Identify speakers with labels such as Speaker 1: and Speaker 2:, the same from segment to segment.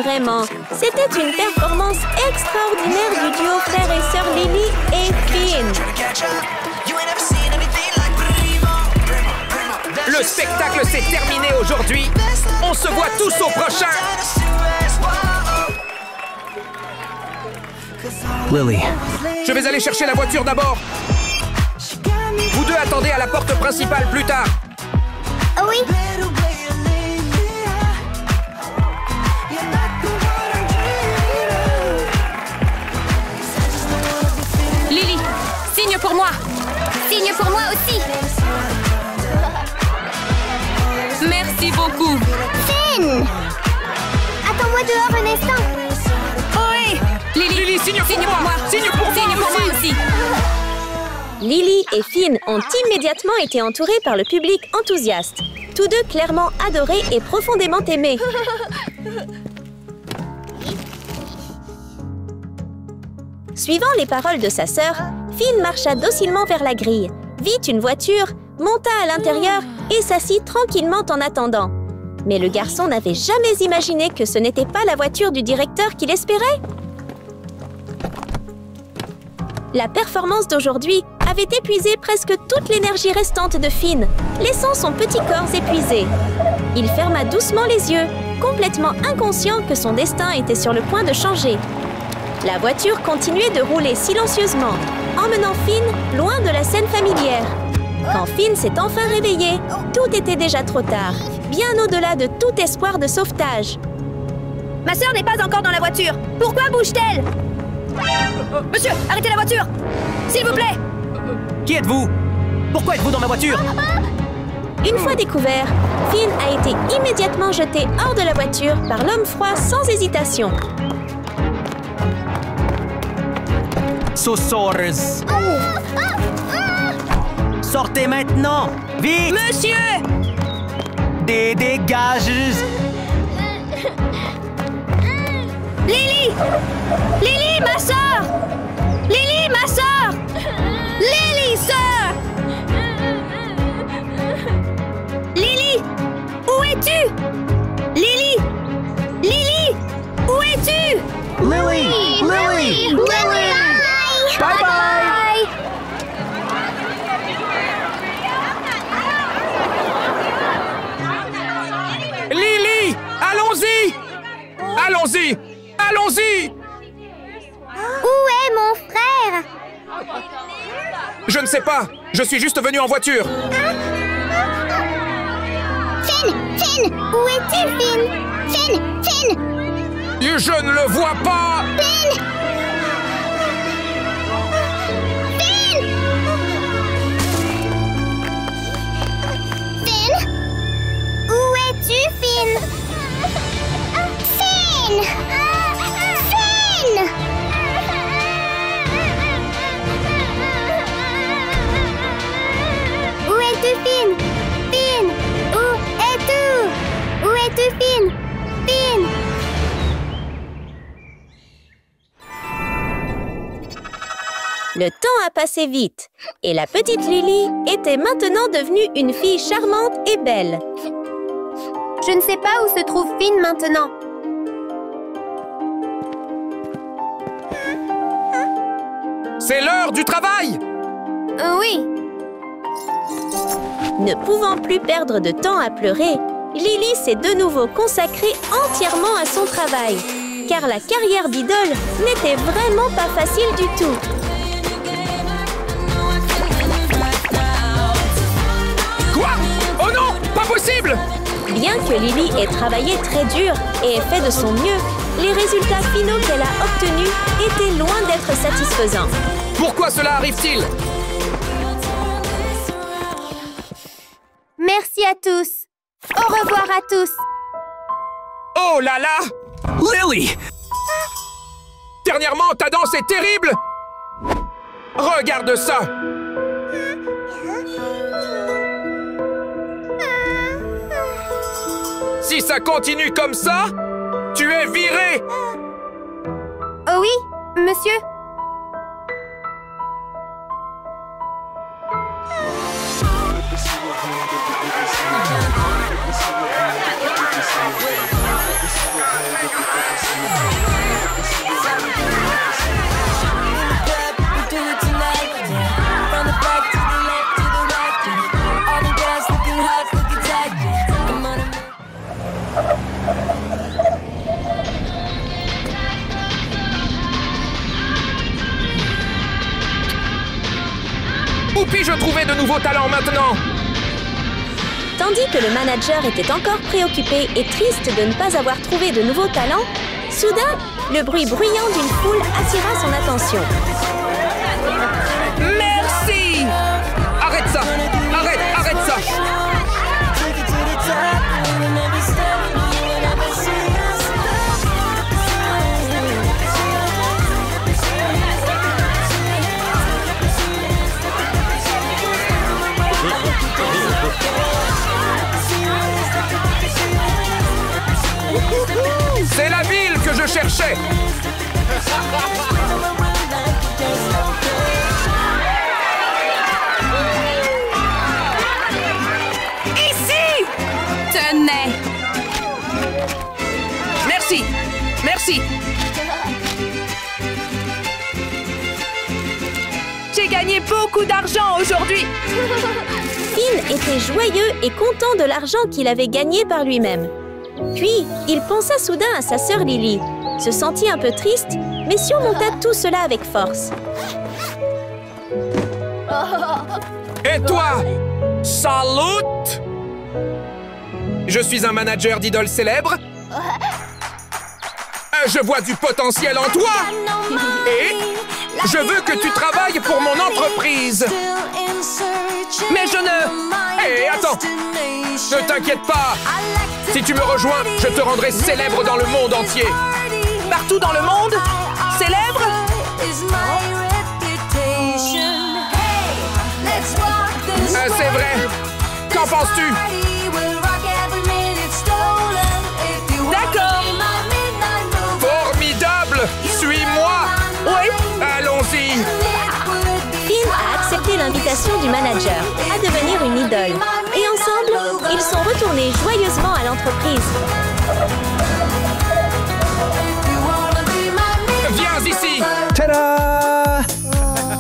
Speaker 1: Vraiment, c'était une performance extraordinaire du duo frère et sœur Lily et Finn.
Speaker 2: Le spectacle s'est terminé aujourd'hui. On se voit tous au prochain.
Speaker 3: Lily.
Speaker 2: Je vais aller chercher la voiture d'abord. Vous deux attendez à la porte principale plus tard.
Speaker 4: Oui.
Speaker 1: Lily, signe pour moi.
Speaker 4: Signe pour moi aussi.
Speaker 1: Merci beaucoup.
Speaker 4: Finn! Attends-moi dehors un instant.
Speaker 1: Oui.
Speaker 2: Lily, signe pour moi. Signe pour moi
Speaker 1: aussi. Lily et Finn ont immédiatement été entourés par le public enthousiaste. Tous deux clairement adorés et profondément aimés. Suivant les paroles de sa sœur, Finn marcha docilement vers la grille, vit une voiture, monta à l'intérieur et s'assit tranquillement en attendant. Mais le garçon n'avait jamais imaginé que ce n'était pas la voiture du directeur qu'il espérait. La performance d'aujourd'hui avait épuisé presque toute l'énergie restante de Finn, laissant son petit corps épuisé. Il ferma doucement les yeux, complètement inconscient que son destin était sur le point de changer. La voiture continuait de rouler silencieusement, emmenant Finn loin de la scène familière. Quand Finn s'est enfin réveillé, tout était déjà trop tard, bien au-delà de tout espoir de sauvetage.
Speaker 5: Ma sœur n'est pas encore dans la voiture. Pourquoi bouge-t-elle? Monsieur, arrêtez la voiture! S'il vous plaît!
Speaker 3: Qui êtes-vous? Pourquoi êtes-vous dans ma voiture?
Speaker 1: Une fois découvert, Finn a été immédiatement jeté hors de la voiture par l'homme froid sans hésitation.
Speaker 3: Saussores! Sortez maintenant! Vite!
Speaker 5: Monsieur!
Speaker 3: Dégage!
Speaker 5: Lily! Lily, ma sœur! Lily, ma sœur! Lily, sœur! Lily! Où es-tu? Lily! Lily! Où es-tu?
Speaker 3: Lily! Lily! Lily! Bye-bye!
Speaker 2: Lily, allons-y! Allons-y! Allons-y!
Speaker 4: Où est mon frère?
Speaker 2: Je ne sais pas. Je suis juste venu en voiture.
Speaker 4: Finn! Finn! Où es-tu, Finn? Finn! Finn!
Speaker 2: Je ne le vois pas.
Speaker 4: Finn! Finn! Finn? Où es-tu, Finn? Finn! Finn! Où es-tu, Finn? Finn! Où es-tu? Où es-tu, Finn? Finn!
Speaker 1: Le temps a passé vite, et la petite Lily était maintenant devenue une fille charmante et belle.
Speaker 4: Je ne sais pas où se trouve Finn maintenant.
Speaker 2: C'est l'heure du travail.
Speaker 4: Oui.
Speaker 1: Ne pouvant plus perdre de temps à pleurer, Lily s'est de nouveau consacrée entièrement à son travail, car la carrière d'idole n'était vraiment pas facile du tout.
Speaker 2: Quoi? Oh non, pas possible!
Speaker 1: Bien que Lily ait travaillé très dur et ait fait de son mieux, les résultats finaux qu'elle a obtenus étaient loin d'être satisfaisants.
Speaker 2: Pourquoi cela arrive-t-il?
Speaker 4: Merci à tous. Au revoir à tous.
Speaker 2: Oh là là! Lily! Dernièrement, ta danse est terrible! Regarde ça! Si ça continue comme ça, tu es viré!
Speaker 4: Oh oui, monsieur.
Speaker 2: Où puis-je trouver de nouveaux talents maintenant?
Speaker 1: Tandis que le manager était encore préoccupé et triste de ne pas avoir trouvé de nouveaux talents, soudain, le bruit bruyant d'une foule attira son attention.
Speaker 2: Merci! Arrête ça! Arrête ça! C'est la ville que je cherchais!
Speaker 5: Ici! Tenez!
Speaker 2: Merci! Merci!
Speaker 5: J'ai gagné beaucoup d'argent aujourd'hui!
Speaker 1: Finn était joyeux et content de l'argent qu'il avait gagné par lui-même. Puis, il pensa soudain à sa sœur Lily, se sentit un peu triste, mais surmonta tout cela avec force.
Speaker 2: Et toi? Salut! Je suis un manager d'idoles célèbres. Je vois du potentiel en toi. Et je veux que tu travailles pour mon entreprise.
Speaker 5: Mais je ne...
Speaker 2: Hé, attends! Ne t'inquiète pas! Si tu me rejoins, je te rendrai célèbre dans le monde entier.
Speaker 5: Partout dans le monde? Célèbre?
Speaker 2: C'est vrai. Qu'en penses-tu?
Speaker 5: D'accord.
Speaker 2: Formidable! Suis-moi!
Speaker 5: Oui.
Speaker 2: Allons-y!
Speaker 1: Finn a accepté l'invitation du manager à devenir une idole. Et ensemble, ils sont retournés joyeusement à l'entreprise.
Speaker 2: Viens ici!
Speaker 3: Tada!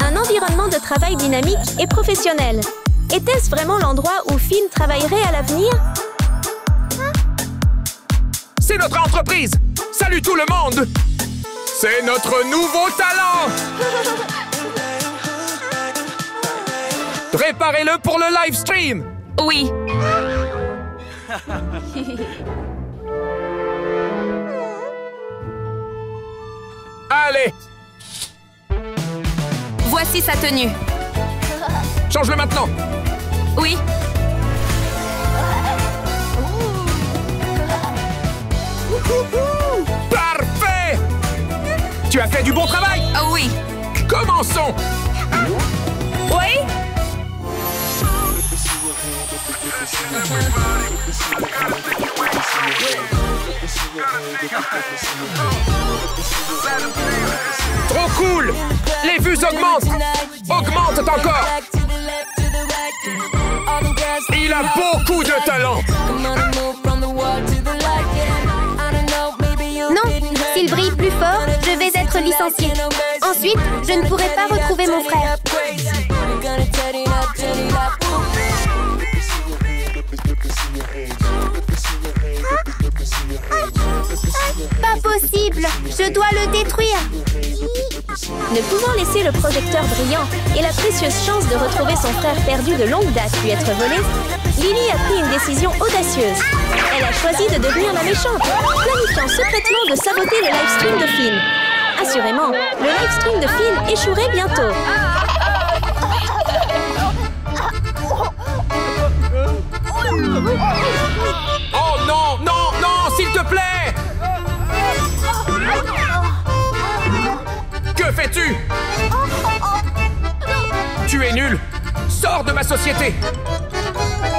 Speaker 1: Un environnement de travail dynamique et professionnel. Était-ce vraiment l'endroit où Finn travaillerait à l'avenir?
Speaker 2: C'est notre entreprise! Salut tout le monde! C'est notre nouveau talent! Préparez-le pour le live stream!
Speaker 5: Oui.
Speaker 2: Allez!
Speaker 5: Voici sa tenue.
Speaker 2: Change-le maintenant!
Speaker 5: Oui.
Speaker 2: Parfait! Tu as fait du bon travail!
Speaker 5: Oui.
Speaker 2: Commençons!
Speaker 5: Oui.
Speaker 2: Trop cool! Les vues augmentent! Augmentent encore! Il a beaucoup de talent!
Speaker 4: Non, s'il brille plus fort, je vais être licenciée. Ensuite, je ne pourrai pas retrouver mon frère. Pas possible! Je dois le détruire!
Speaker 1: Ne pouvant laisser le projecteur brillant et la précieuse chance de retrouver son frère perdu de longue date lui être volée, Lily a pris une décision audacieuse. Elle a choisi de devenir la méchante, planifiant secrètement de saboter le livestream de Finn. Assurément, le livestream de Finn échouerait bientôt.
Speaker 2: Oh non, non, non, s'il te plaît! es nul. Sors de ma société.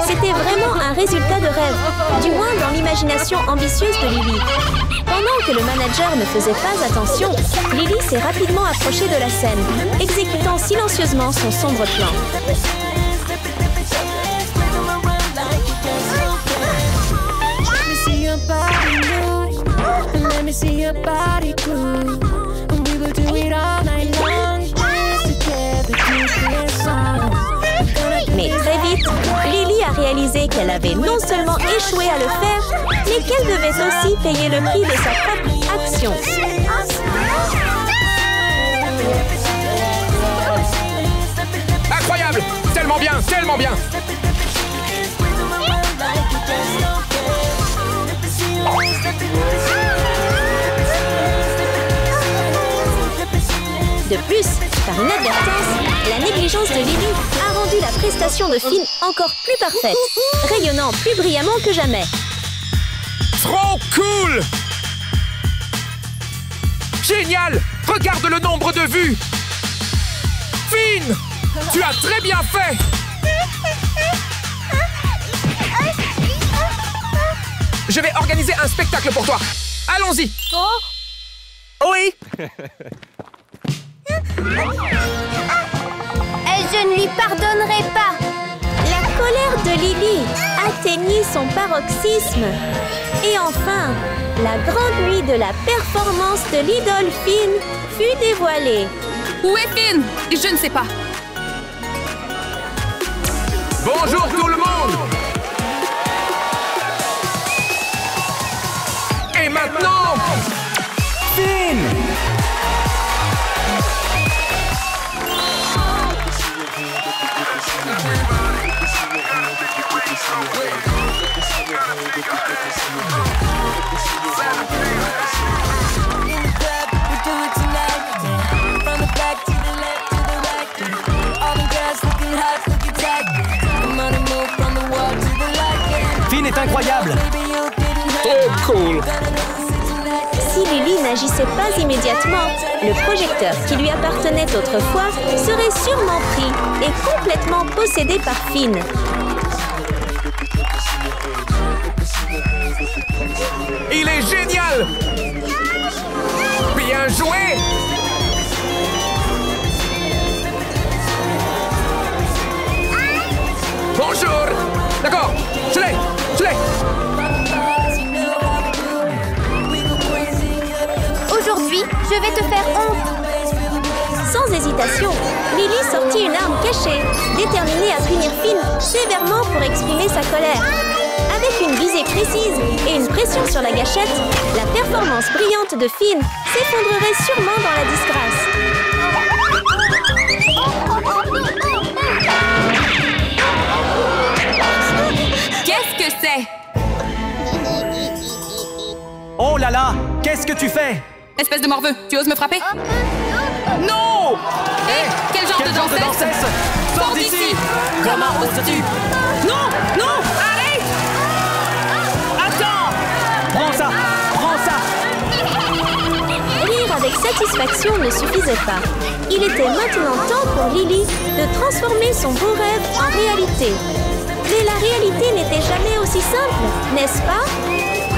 Speaker 1: C'était vraiment un résultat de rêve, du moins dans l'imagination ambitieuse de Lily. Pendant que le manager ne faisait pas attention, Lily s'est rapidement approchée de la scène, exécutant silencieusement son sombre plan. Mais très vite, Lily a réalisé qu'elle avait non seulement échoué à le faire, mais qu'elle devait aussi payer le prix de sa propre action.
Speaker 2: Incroyable! Tellement bien, tellement bien!
Speaker 1: De plus, par inadvertance, la négligence de Lily a rendu la prestation de Finn encore plus parfaite, rayonnant plus brillamment que jamais.
Speaker 2: Trop cool! Génial! Regarde le nombre de vues! Finn! Tu as très bien fait! Je vais organiser un spectacle pour toi. Allons-y!
Speaker 3: Oui.
Speaker 4: Je ne lui pardonnerai pas.
Speaker 1: La colère de Lily atteignit son paroxysme. Et enfin, la grande nuit de la performance de l'idole Finn fut dévoilée.
Speaker 5: Où est Finn? Je ne sais pas.
Speaker 2: Bonjour tout le monde! Et maintenant...
Speaker 3: Finn! Finn est incroyable!
Speaker 2: Trop cool!
Speaker 1: Si Lily n'agissait pas immédiatement, le projecteur qui lui appartenait autrefois serait sûrement pris et complètement possédé par Finn.
Speaker 2: Il est génial! Bien joué! Bonjour! D'accord, je l'ai!
Speaker 4: Aujourd'hui, je vais te faire honte.
Speaker 1: Sans hésitation, Lily sortit une arme cachée, déterminée à punir Finn sévèrement pour exprimer sa colère. Avec une visée précise et une pression sur la gâchette, la performance brillante de Finn s'effondrerait sûrement dans la disgrâce.
Speaker 5: Qu'est-ce que c'est?
Speaker 3: Oh là là! Qu'est-ce que tu fais?
Speaker 5: Espèce de morveux, tu oses me frapper?
Speaker 3: Non!
Speaker 5: Hé, quel genre de dansesse?
Speaker 3: Sors d'ici! Comment oses-tu?
Speaker 5: Non! Non! Arrête!
Speaker 3: Attends! Prends ça! Prends ça!
Speaker 1: Rire avec satisfaction ne suffisait pas. Il était maintenant temps pour Lily de transformer son beau rêve en réalité. Mais la réalité n'était jamais aussi simple, n'est-ce pas?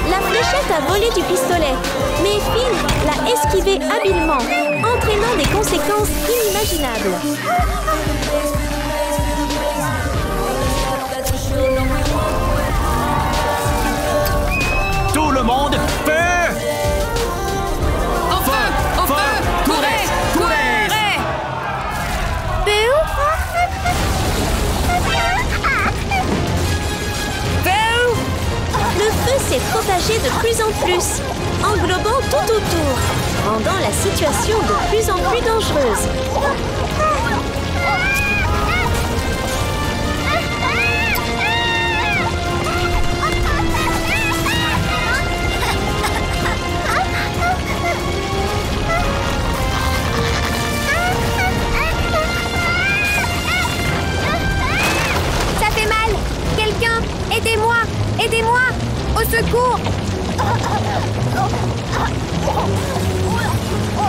Speaker 1: La fléchette a volé du pistolet, mais Finn l'a esquivé habilement, entraînant des conséquences inimaginables.
Speaker 3: Tout le monde, feu!
Speaker 5: Au feu! Au feu! Courez! Courez!
Speaker 1: Le feu s'est propagé de plus en plus, englobant tout autour, rendant la situation de plus en plus dangereuse.
Speaker 4: Ça fait mal. Quelqu'un, aidez-moi. Aidez-moi. Au secours.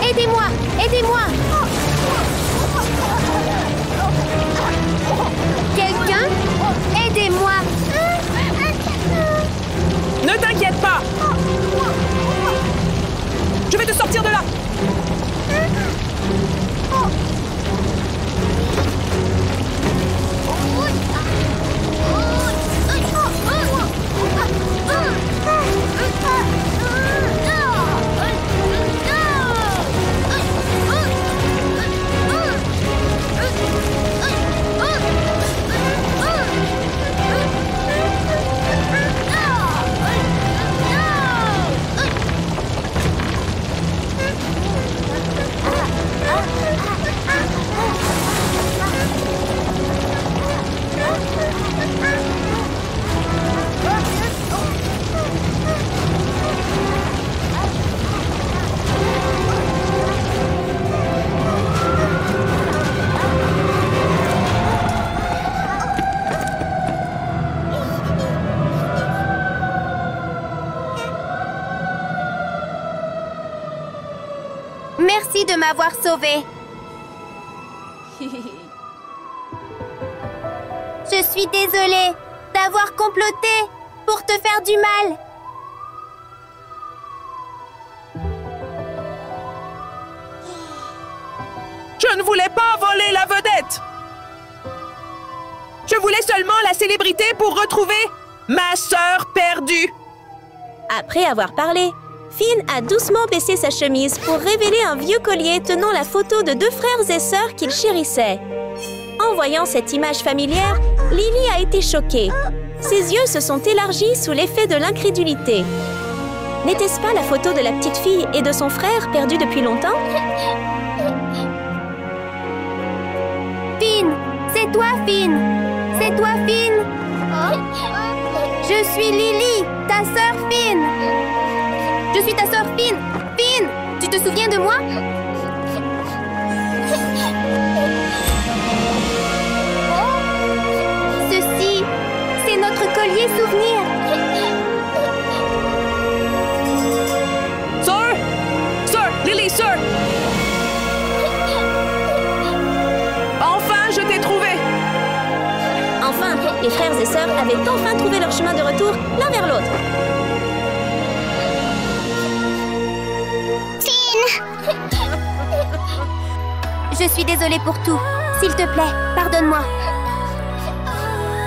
Speaker 4: Aidez-moi. Aidez-moi. Merci de m'avoir sauvée. Je suis désolée d'avoir comploté pour te faire du mal.
Speaker 2: Je ne voulais pas voler la vedette. Je voulais seulement la célébrité pour retrouver ma sœur perdue.
Speaker 1: Après avoir parlé, Finn a doucement baissé sa chemise pour révéler un vieux collier tenant la photo de 2 frères et sœurs qu'il chérissait. En voyant cette image familière, Lily a été choquée. Ses yeux se sont élargis sous l'effet de l'incrédulité. N'était-ce pas la photo de la petite fille et de son frère perdus depuis longtemps?
Speaker 4: Finn, c'est toi, Finn. C'est toi, Finn. Je suis Lily, ta sœur Finn. Je suis ta sœur Finn. Finn, tu te souviens de moi? Ceci, c'est notre collier souvenir.
Speaker 2: Sœur! Sœur! Lily, sœur! Enfin, je t'ai trouvé!
Speaker 1: Enfin, les frères et sœurs avaient enfin trouvé leur chemin de retour l'un vers l'autre.
Speaker 4: Je suis désolée pour tout. S'il te plaît, pardonne-moi.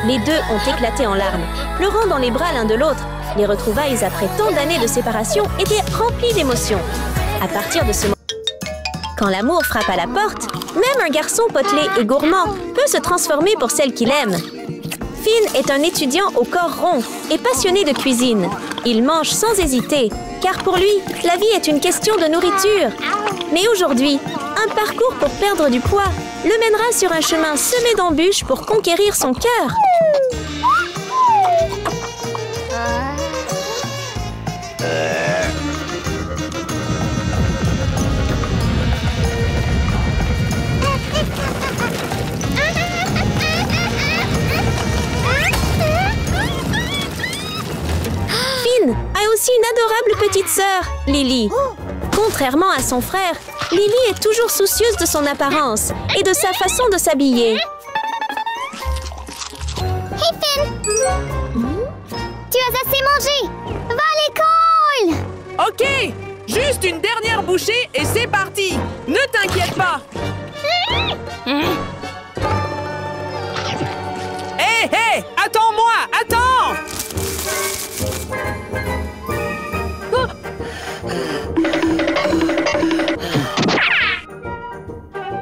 Speaker 1: Les deux ont éclaté en larmes, pleurant dans les bras l'un de l'autre. Les retrouvailles après tant d'années de séparation étaient remplies d'émotions. À partir de ce moment, quand l'amour frappe à la porte, même un garçon potelé et gourmand peut se transformer pour celle qu'il aime. Finn est un étudiant au corps rond et passionné de cuisine. Il mange sans hésiter, car pour lui, la vie est une question de nourriture. Mais aujourd'hui, un parcours pour perdre du poids le mènera sur un chemin semé d'embûches pour conquérir son cœur. Finn a aussi une adorable petite sœur, Lily. Contrairement à son frère, Lily est toujours soucieuse de son apparence et de sa façon de s'habiller.
Speaker 4: Hey Finn! Tu as assez mangé! Va à l'école!
Speaker 2: OK! Juste une dernière bouchée et c'est parti! Ne t'inquiète pas! Hé, hé! Attends-moi! Attends!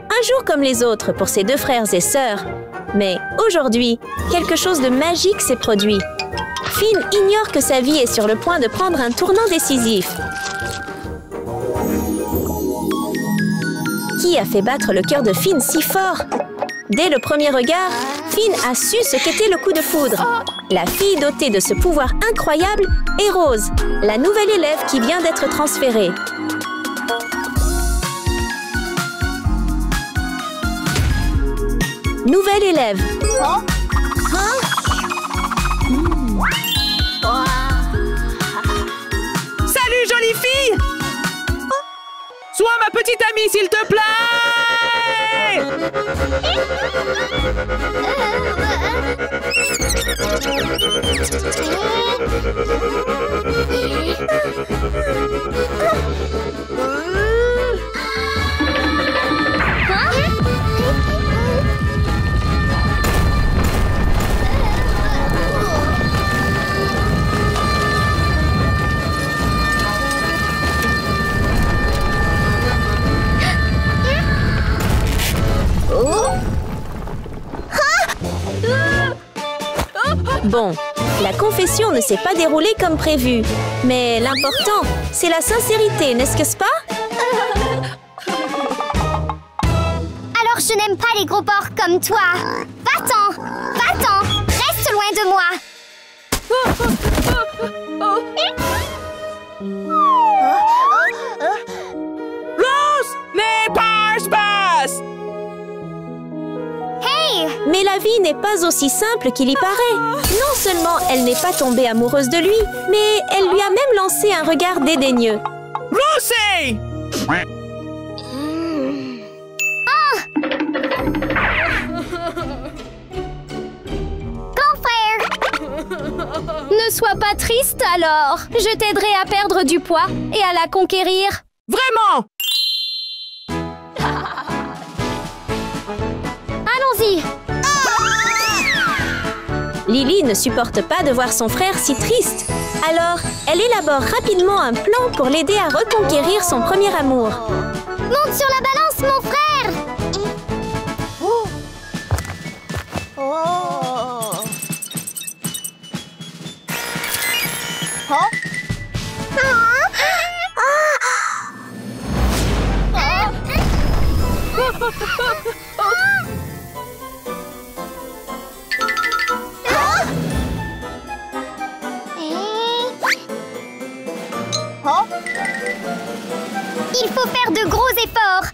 Speaker 1: Un jour comme les autres pour ses 2 frères et sœurs. Mais aujourd'hui, quelque chose de magique s'est produit. Finn ignore que sa vie est sur le point de prendre un tournant décisif. Qui a fait battre le cœur de Finn si fort? Dès le premier regard, Finn a su ce qu'était le coup de foudre. La fille dotée de ce pouvoir incroyable est Rose, la nouvelle élève qui vient d'être transférée. Nouvelle élève.
Speaker 2: Salut, jolie fille! Sois ma petite amie, s'il te plaît!
Speaker 1: Bon, la confession ne s'est pas déroulée comme prévu. Mais l'important, c'est la sincérité, n'est-ce pas?
Speaker 4: Alors je n'aime pas les gros porcs comme toi. Va-t'en! Va-t'en! Reste loin de moi!
Speaker 2: Rose n'est pas espace!
Speaker 4: Hey!
Speaker 1: Mais la vie n'est pas aussi simple qu'il y paraît. Non seulement elle n'est pas tombée amoureuse de lui, mais elle lui a même lancé un regard dédaigneux.
Speaker 2: Rosie!
Speaker 5: Ne sois pas triste alors. Je t'aiderai à perdre du poids et à la conquérir.
Speaker 2: Vraiment?
Speaker 5: Allons-y.
Speaker 1: Lily ne supporte pas de voir son frère si triste. Alors, elle élabore rapidement un plan pour l'aider à reconquérir son premier amour.
Speaker 4: Monte sur la balance, mon frère! Il faut faire de gros efforts.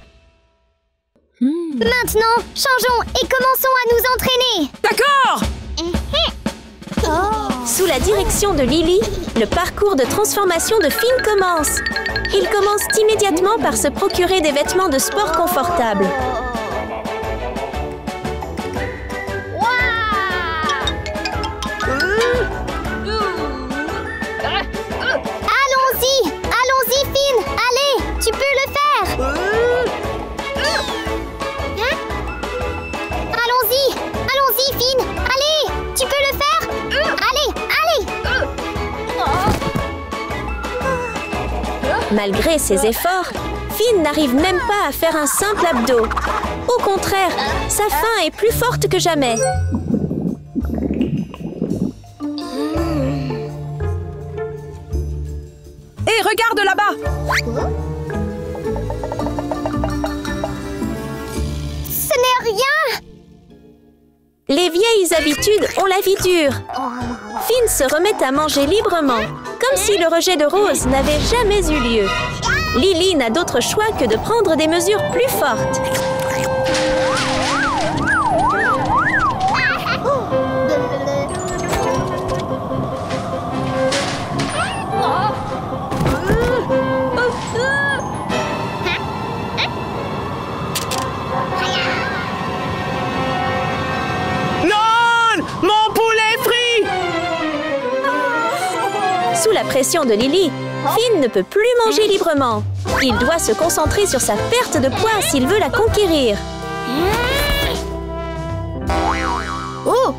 Speaker 4: Maintenant, changeons et commençons à nous entraîner.
Speaker 2: D'accord!
Speaker 1: Sous la direction de Lily, le parcours de transformation de Finn commence. Il commence immédiatement par se procurer des vêtements de sport confortables.
Speaker 4: Allons-y, allons-y, Finn. Allez, tu peux le faire. Allons-y, allons-y, Finn. Allez, tu peux le faire. Allez, allez.
Speaker 1: Malgré ses efforts, Finn n'arrive même pas à faire un simple abdo. Au contraire, sa faim est plus forte que jamais.
Speaker 2: Hé, regarde là-bas!
Speaker 4: Ce n'est rien.
Speaker 1: Les vieilles habitudes ont la vie dure. Finn se remet à manger librement, comme si le rejet de Rose n'avait jamais eu lieu. Lily n'a d'autre choix que de prendre des mesures plus fortes.
Speaker 2: Non! Mon poulet frit!
Speaker 1: Sous la pression de Lily, Finn ne peut plus manger librement. Il doit se concentrer sur sa perte de poids s'il veut la conquérir.
Speaker 5: Oh!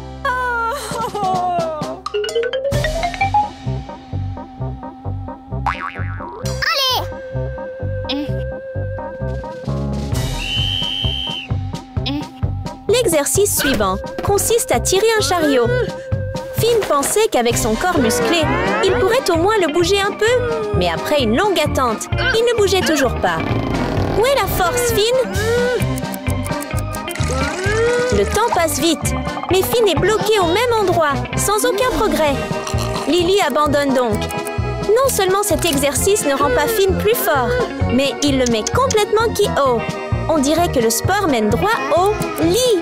Speaker 1: L'exercice suivant consiste à tirer un chariot. Finn pensait qu'avec son corps musclé, il pourrait au moins le bouger un peu. Mais après une longue attente, il ne bougeait toujours pas. Où est la force, Finn? Le temps passe vite, mais Finn est bloqué au même endroit, sans aucun progrès. Lily abandonne donc. Non seulement cet exercice ne rend pas Finn plus fort, mais il le met complètement KO. On dirait que le sport mène droit au lit.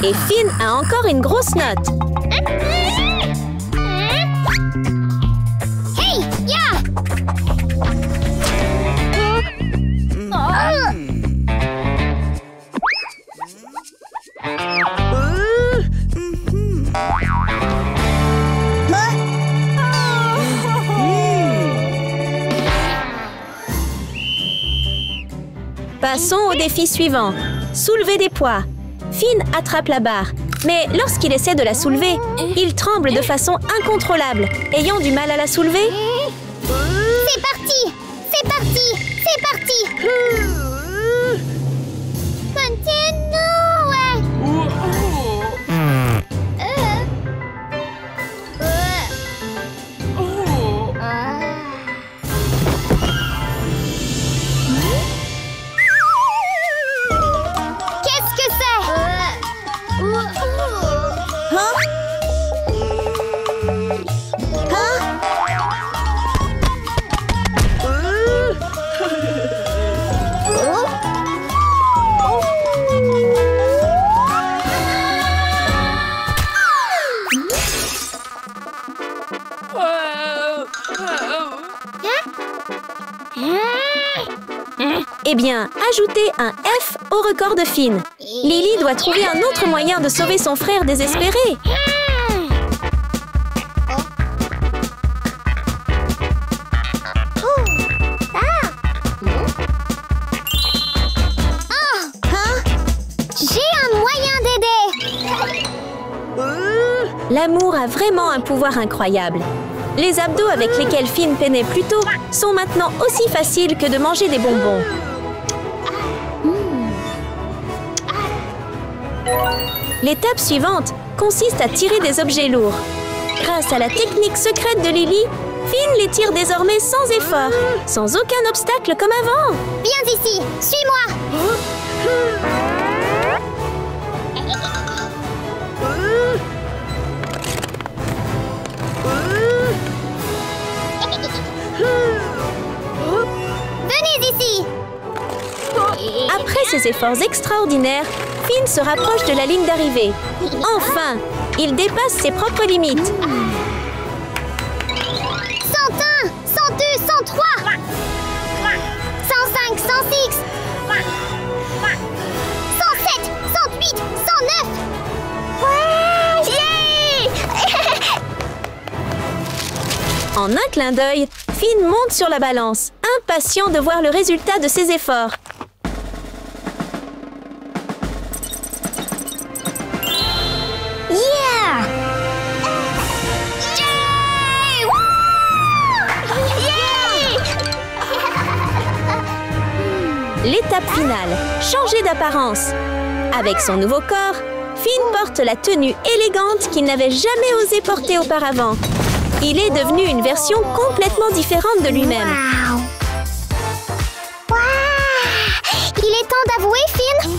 Speaker 1: Et Finn a encore une grosse note.
Speaker 4: Hey, ya!
Speaker 1: Passons au défi suivant. Soulever des poids. Finn attrape la barre, mais lorsqu'il essaie de la soulever, il tremble de façon incontrôlable, ayant du mal à la soulever.
Speaker 4: C'est parti! C'est parti! C'est parti! Continue! Qu'est-ce que c'est?
Speaker 1: Eh bien, ajoutez un F au record de Finn. Lily doit trouver un autre moyen de sauver son frère désespéré.
Speaker 4: J'ai un moyen d'aider.
Speaker 1: L'amour a vraiment un pouvoir incroyable. Les abdos avec lesquels Finn peinait plus tôt sont maintenant aussi faciles que de manger des bonbons. L'étape suivante consiste à tirer des objets lourds. Grâce à la technique secrète de Lily, Finn les tire désormais sans effort, sans aucun obstacle comme avant.
Speaker 4: Viens ici, suis-moi. Venez ici.
Speaker 1: Après ces efforts extraordinaires, Finn se rapproche de la ligne d'arrivée. Enfin, il dépasse ses propres limites.
Speaker 4: 101, 102, 103, 105, 106, 107, 108, 109. Yeah!
Speaker 1: En un clin d'œil, Finn monte sur la balance, impatient de voir le résultat de ses efforts.
Speaker 4: Yeah! Yay! Woo! Yay!
Speaker 1: L'étape finale, changer d'apparence. Avec son nouveau corps, Finn porte la tenue élégante qu'il n'avait jamais osé porter auparavant. Il est devenu une version complètement différente de lui-même.
Speaker 4: Wow! Wow! Il est temps d'avouer, Finn.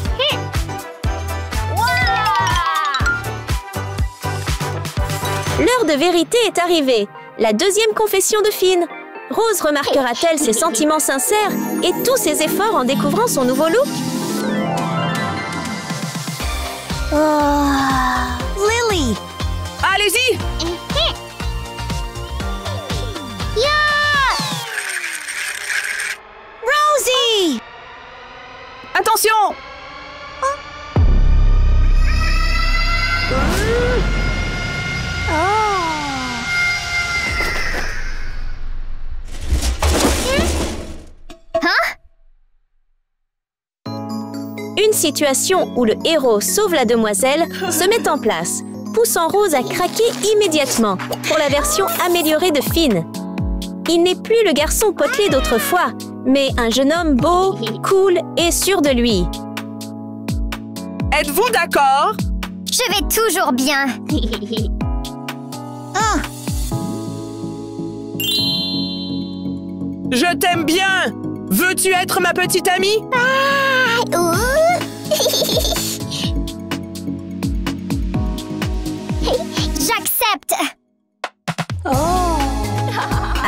Speaker 1: L'heure de vérité est arrivée. La deuxième confession de Finn. Rose remarquera-t-elle ses sentiments sincères et tous ses efforts en découvrant son nouveau look?
Speaker 5: Lily!
Speaker 3: Allez-y!
Speaker 5: Rosie!
Speaker 3: Attention!
Speaker 1: Une situation où le héros sauve la demoiselle se met en place, poussant Rose à craquer immédiatement pour la version améliorée de Finn. Il n'est plus le garçon potelé d'autrefois, mais un jeune homme beau, cool et sûr de lui.
Speaker 3: Êtes-vous d'accord?
Speaker 4: Je vais toujours bien.
Speaker 3: Je t'aime bien! Veux-tu être ma petite amie?
Speaker 4: J'accepte.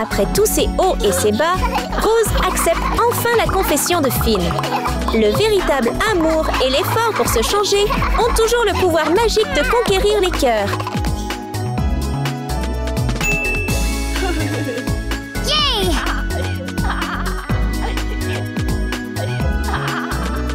Speaker 1: Après tous ces hauts et ces bas, Rose accepte enfin la confession de Finn. Le véritable amour et l'effort pour se changer ont toujours le pouvoir magique de conquérir les cœurs.